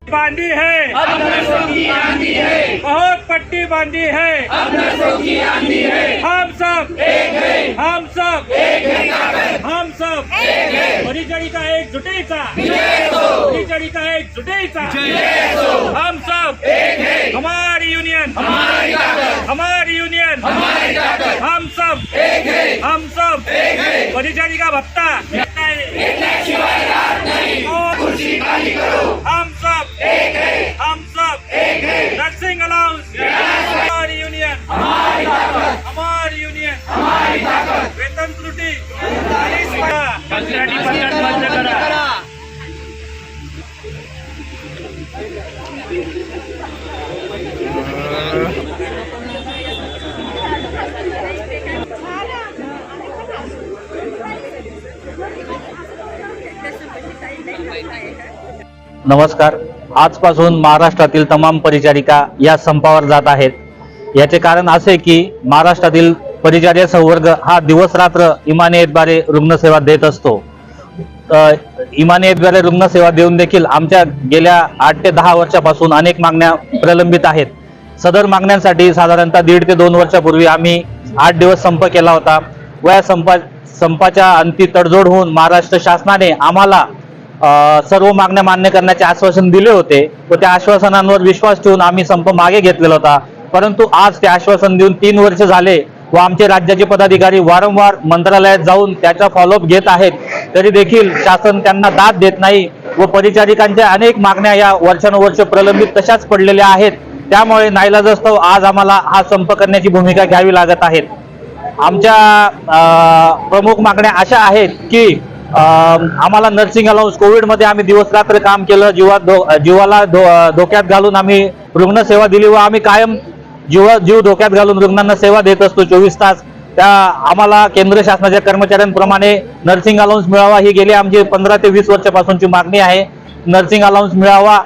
बांधी है, अब नशों की आंधी है, बहुत पट्टी बांधी है, अब नशों की आंधी है। हम सब एक है, हम सब एक है ताकत, हम सब एक है। परिचारिका एकजुटीचा, विजय हो, परिचारिका एकजुटीचा, विजय हो। हम सब एक है, हमारी यूनियन, हमारी ताकत, हमारी यूनियन, हमारी ताकत। हम सब एक है, हम सब एक है। परिचारिका भत्ता शिवाय राहत नहीं, खुर्ची खाली करो। हम सब एक है, हम सब एक है। नर्सिंग अलाउंस, हमारी यूनियन, हमारी ताकत, हमारी यूनियन, हमारी ताकत। वेतन त्रुटी 40% कंत्राटी पद्धत बंद करा। नमस्कार. आजपासून महाराष्ट्रातील तमाम परिचारिका या संपावर जात आहेत. याचे कारण असे की महाराष्ट्रातील परिचारिका संवर्ग हा दिवस रात्र इमानियतद्वारे रुग्णसेवा देत असतो. इमानियतद्वारे रुग्णसेवा देऊन देखील आमच्या गेल्या 8 ते 10 वर्षापासून अनेक मागण्या प्रलंबित आहेत. सदर मागण्यांसाठी साधारणतः 1.5 ते 2 वर्षापूर्वी आम्ही 8 दिवस संप केला होता. व या संपाच्या अंती तडजोड होऊन महाराष्ट्र शासनाने आम्हाला सर्व मागण्या मान्य करण्याचे आश्वासन दिले होते व त्या आश्वासनांवर विश्वास ठेवून आम्ही संप मागे घेतलेला होता. परंतु आज ते आश्वासन देऊन 3 वर्ष झाले व आमचे राज्याचे पदाधिकारी वारंवार मंत्रालयात जाऊन त्याचा फॉलोअप घेत आहेत, तरी देखील शासन त्यांना दाद देत नाही व परिचारिकांच्या अनेक मागण्या या वर्षानुवर्ष प्रलंबित तशाच पडलेल्या आहेत. त्यामुळे नाईलाजास्तव आज आम्हाला हा संप करण्याची भूमिका घ्यावी लागत आहे. आमच्या प्रमुख मागण्या अशा आहेत की आम्हाला नर्सिंग अलाउन्स, कोविडमध्ये आम्ही दिवस रात्र काम केलं, जीवाला धोक्यात घालून आम्ही रुग्णसेवा दिली व आम्ही कायम जीव धोक्यात घालून रुग्णांना सेवा देत असतो 24 तास. त्या आम्हाला केंद्र शासनाच्या कर्मचाऱ्यांप्रमाणे नर्सिंग अलाउन्स मिळावा ही गेली आमची 15 ते 20 वर्षापासूनची मागणी आहे. नर्सिंग अलाउन्स मिळावा